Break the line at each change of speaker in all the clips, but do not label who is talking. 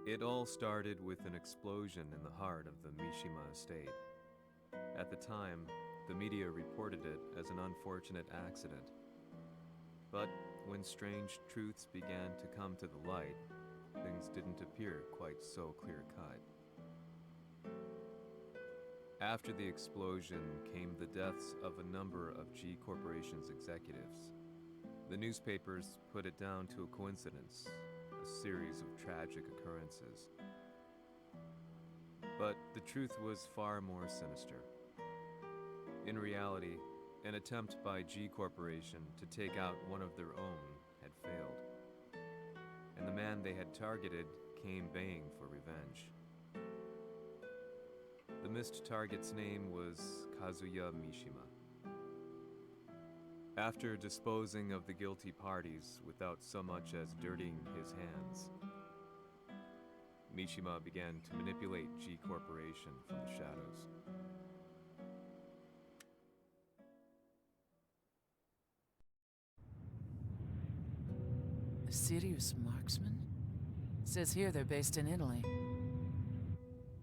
It all started with an explosion in the heart of the Mishima estate. At the time, the media reported it as an unfortunate accident. But when strange truths began to come to the light, things didn't appear quite so clear-cut. After the explosion came the deaths of a number of G Corporation's executives. The newspapers put it down to a coincidence, a series of tragic occurrences. But the truth was far more sinister. In reality, an attempt by G Corporation to take out one of their own had failed, and the man they had targeted came baying for revenge. The missed target's name was Kazuya Mishima. After disposing of the guilty parties without so much as dirtying his hands, Mishima began to manipulate G Corporation from the shadows.
A serious marksman? Says here they're based in Italy.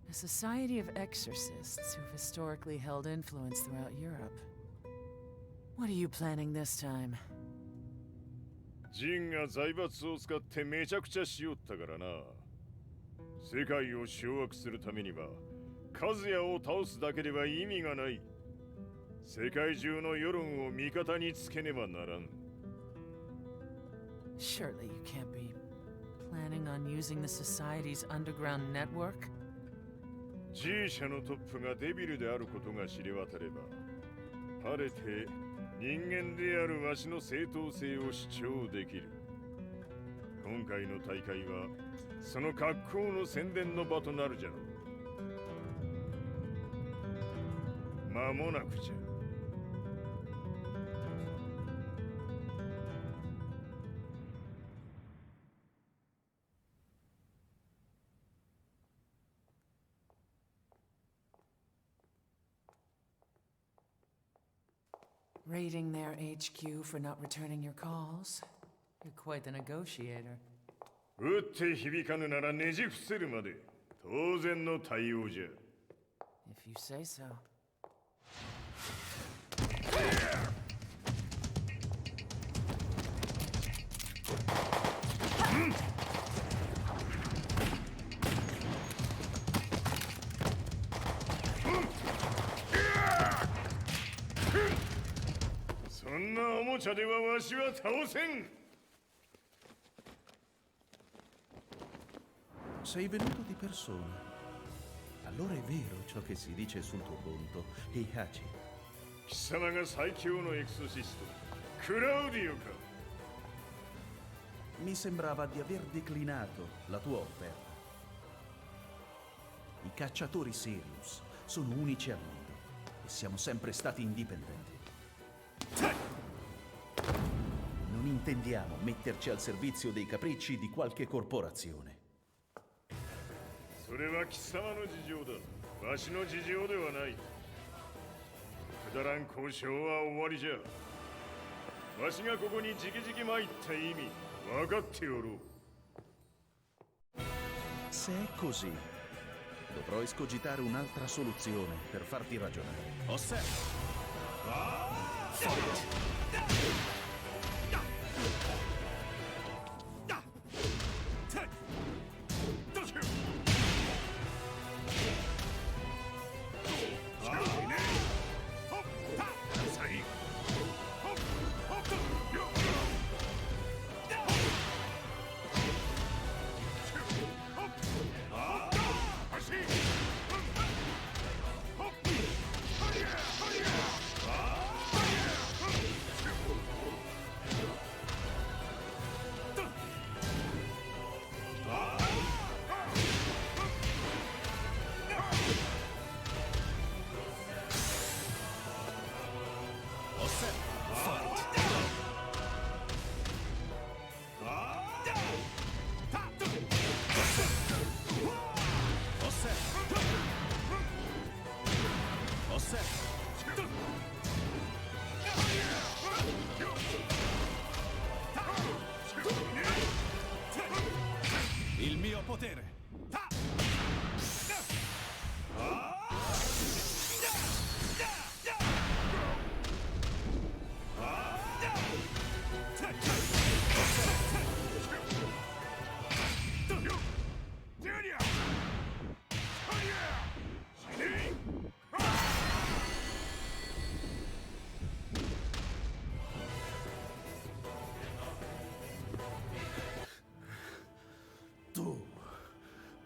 A society of exorcists who've historically held influence throughout Europe. What are you planning this time?
ジンが財閥を使ってめちゃくちゃしよったからな。世界を掌握するためには、カズヤを倒すだけでは意味がない。世界中の世論を味方につけねばならん。
Surely you can't be planning on using the society's underground network?
G 社のトップがデビルであることが知れ渡れば、晴れて人間であるわしの正当性を主張できる。今回の大会はその格好の宣伝の場となるじゃろう。間もなくじゃ。
Raiding their HQ for not returning your calls? You're quite the negotiator.
撃って響かぬならねじ伏せるまで当然の対応じゃ。
If you say so.
そんなおもちゃではわしは倒せん。
Sei venuto di persona. Allora è vero ciò che si dice sul tuo conto, Heihachi.
貴様が最強のエクソシスト、クラウディオか。
Mi sembrava di aver declinato la tua offerta. I cacciatori Sirius sono unici al mondo e siamo sempre stati indipendenti. Non intendiamo metterci al servizio dei capricci di qualche corporazione.
それは貴様の事情だ。わしの事情ではない。くだらん交渉は終わりじゃ。わしがここに直々参った意味、分かっておろう。
Se è così, dovrò escogitare un'altra soluzione per farti ragionare. Osserva!
Il mio potere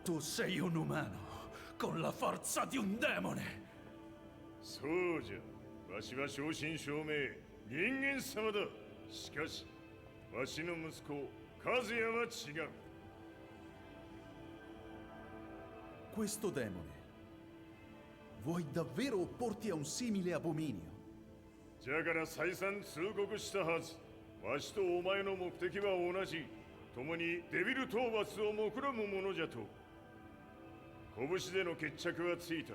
Tu sei un umano, con la forza di un demone.
そうじゃ。わしは正真正銘人間様だ。しかし、わしの息子和也は違う。
Questo demone. Vuoi davvero opporti a un simile abominio?
じゃから再三通告したはず。わしとお前の目的は同じ。共にデビル討伐を目論むものじゃと。拳での決着はついた。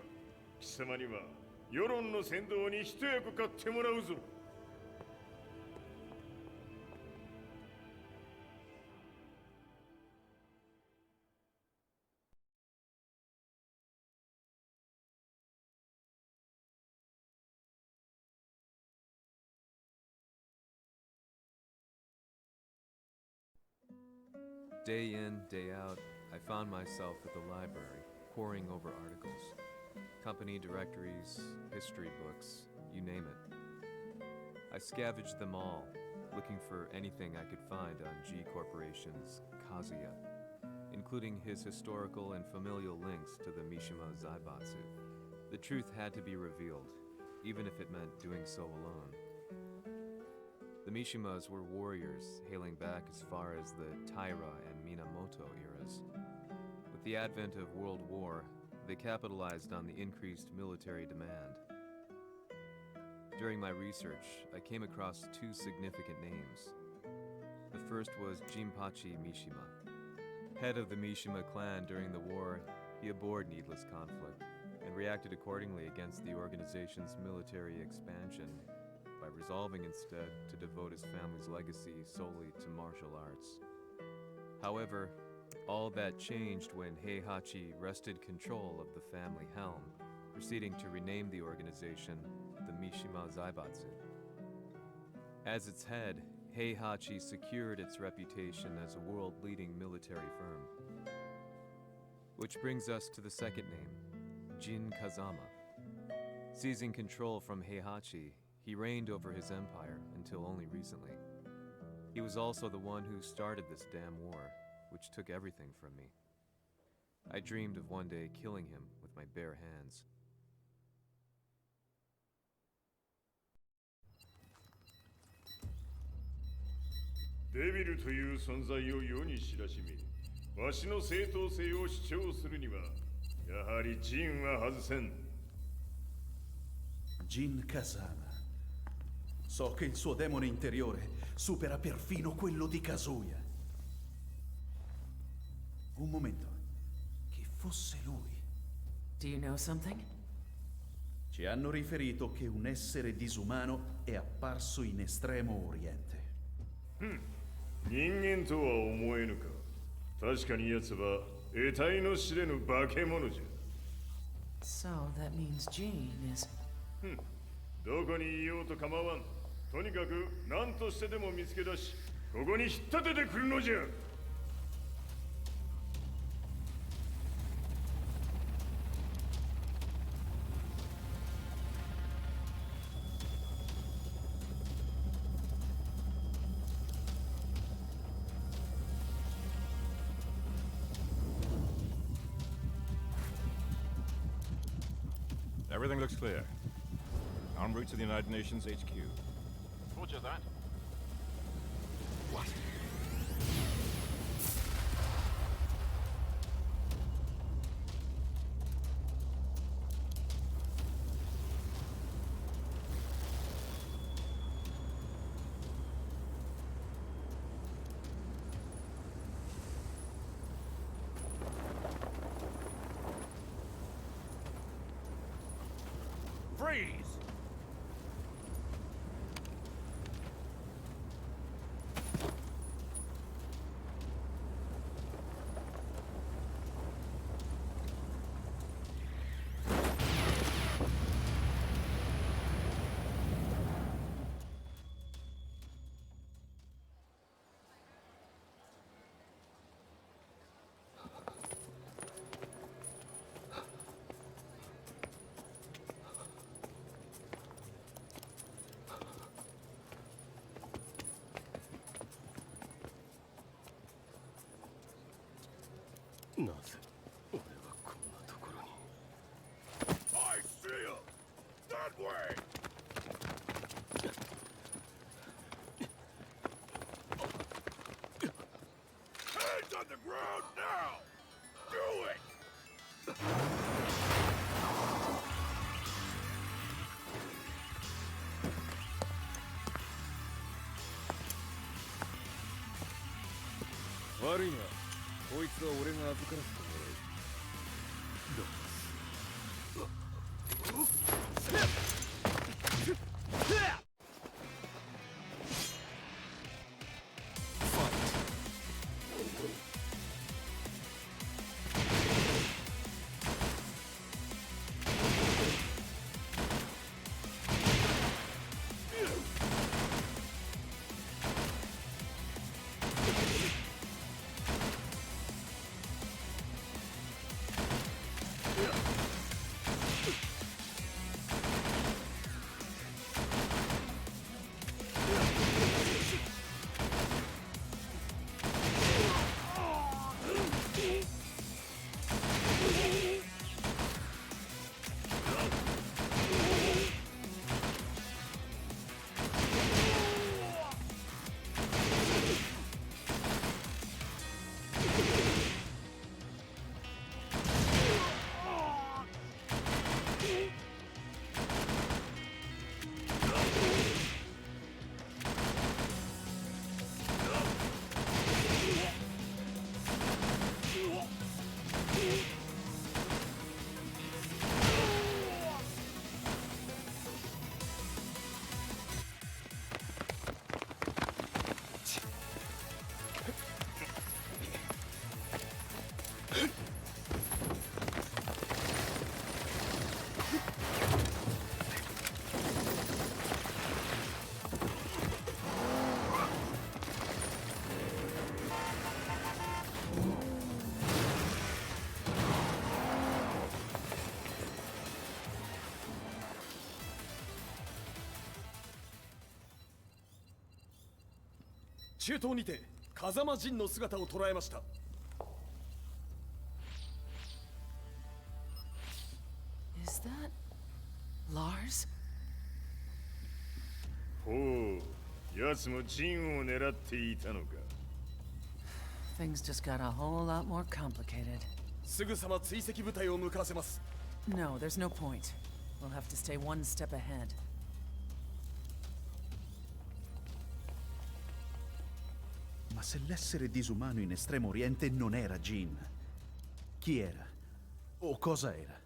貴様には世論の先導に一役買ってもらうぞ。
Day in, day out, I found myself at the library, poring over articles. Company directories, history books, you name it. I scavenged them all, looking for anything I could find on G Corporation's Kazuya, including his historical and familial links to the Mishima Zaibatsu. The truth had to be revealed, even if it meant doing so alone. The Mishimas were warriors hailing back as far as the Taira and Minamoto eras. With the advent of World War, they capitalized on the increased military demand. During my research, I came across two significant names. The first was Jinpachi Mishima. Head of the Mishima clan during the war, he abhorred needless conflict and reacted accordingly against the organization's military expansion by resolving instead to devote his family's legacy solely to martial arts. However, all that changed when Heihachi wrested control of the family helm, proceeding to rename the organization the Mishima Zaibatsu. As its head, Heihachi secured its reputation as a world-leading military firm. Which brings us to the second name, Jin Kazama. Seizing control from Heihachi, he reigned over his empire until only recently. He was also the one who started this damn war, which took everything from me. I dreamed of one day killing him with my bare hands.
Devil という存在を世に知らしめ、わしの正当性を主張するには、やはりジンは外せん。
Jin Kazama. So che il suo demone interiore supera perfino quello di Kazuya. Un momento. Chi fosse lui?
Do you know something?
Ci hanno riferito che un essere disumano è apparso in Estremo Oriente.
人間とは思えぬか。確かに奴は得体の知れぬ化け物じゃ。
So that means Jean is...
どこにいようと構わん。とにかく何としてでも見つけ出し、ここに引っ立ててくるのじゃ。
Everything looks clear. En route to the United Nations HQ.
Roger that.
What?
Freeze!
Nothing.
way! Hands on the ground now! Do it!
中東にて風間陣の姿を捉えました。
Is that Lars?
ほう、奴もジンを狙っていたのか。
Things just got a whole lot more complicated.
すぐさま追跡部隊を向かわせます。
No, there's no point. We'll have to stay one step ahead.
Ma se l'essere disumano in Estremo Oriente non era Jin, chi era? O cosa era?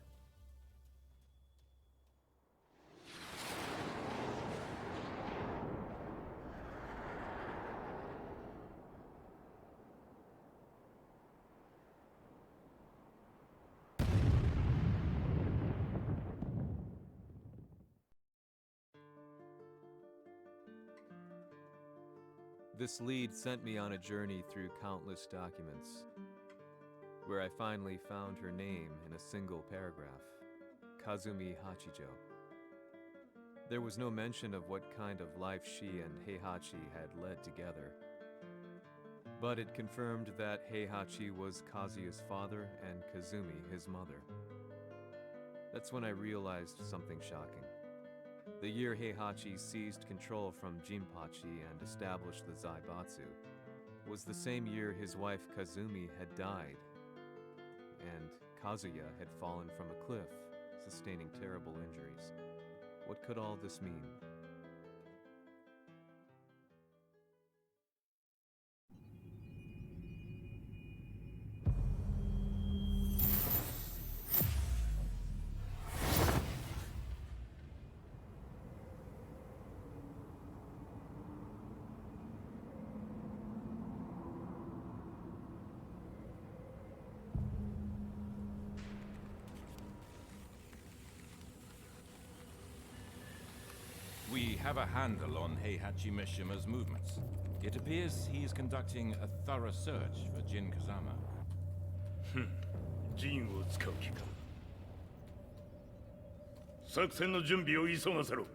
This lead sent me on a journey through countless documents, where I finally found her name in a single paragraph, Kazumi Hachijo. There was no mention of what kind of life she and Heihachi had led together, but it confirmed that Heihachi was Kazuya's father and Kazumi his mother. That's when I realized something shocking. The year Heihachi seized control from Jinpachi and established the Zaibatsu was the same year his wife Kazumi had died, and Kazuya had fallen from a cliff, sustaining terrible injuries. What could all this mean?
We have a handle on Heihachi Mishima's movements. It appears he is conducting a thorough search for Jin Kazama.
ジンを使う気か。作戦の準備を急がせろ。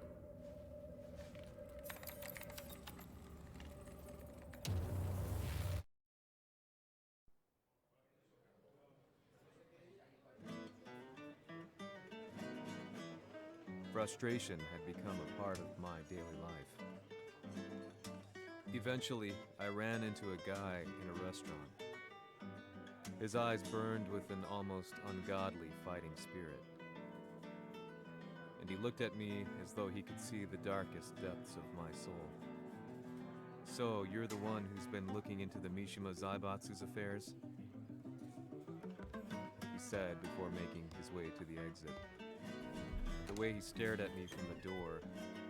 frustration had become a part of my daily life. Eventually, I ran into a guy in a restaurant. His eyes burned with an almost ungodly fighting spirit. And he looked at me as though he could see the darkest depths of my soul. So, you're the one who's been looking into the Mishima Zaibatsu's affairs? He said before making his way to the exit. The way he stared at me from the door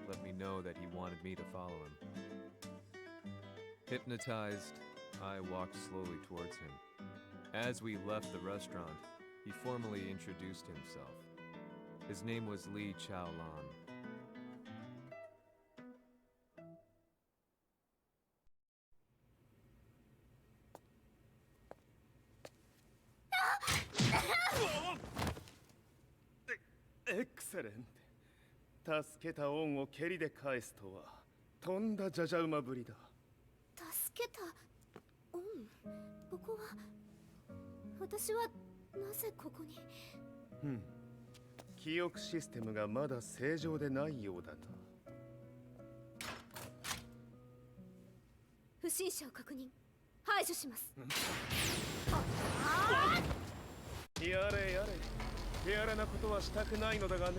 let me know that he wanted me to follow him. Hypnotized, I walked slowly towards him. As we left the restaurant, he formally introduced himself. His name was Li Chaolan.
Excellent. 助けた恩を蹴りで返すとはとんだじゃじゃ馬ぶりだ。
助けた恩、ここは私はなぜここに。
記憶システムがまだ正常でないようだな。
不審者を確認、排除します。
やれやれ、手荒なことはしたくないのだがね。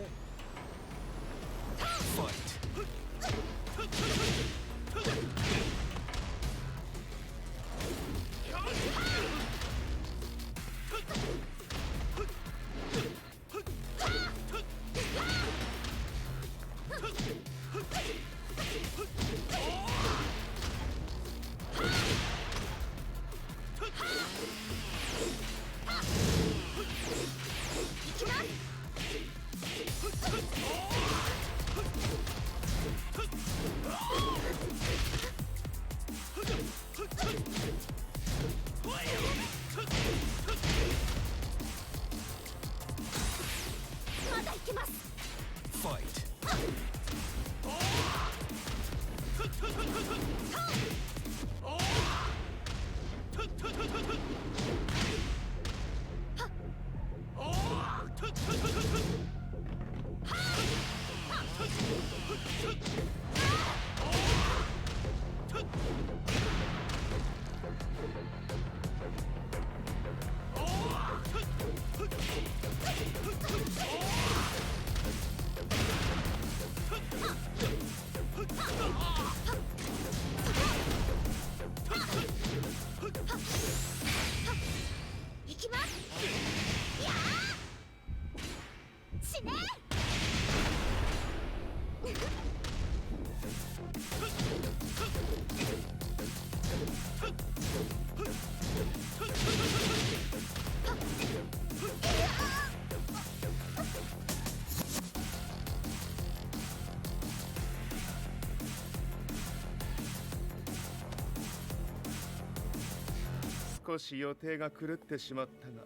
まだ行けます。行きます。やー死ね。
少し予定が狂ってしまったが、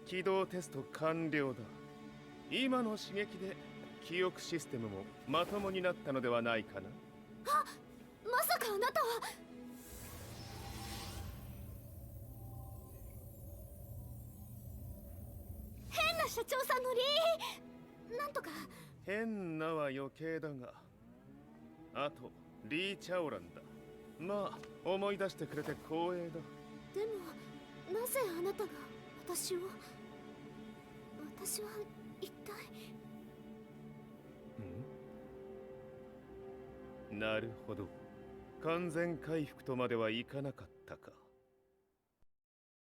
起動テスト完了だ。今の刺激で記憶システムもまともになったのではないかな。
あ、まさかあなたは。変な社長さんのなんとか。
変なは余計だが、あとリー・チャオランだ。まあ思い出してくれて光栄だ。
でもなぜあなたが私を。私は一体。
なるほど、完全回復とまではいかなかったか。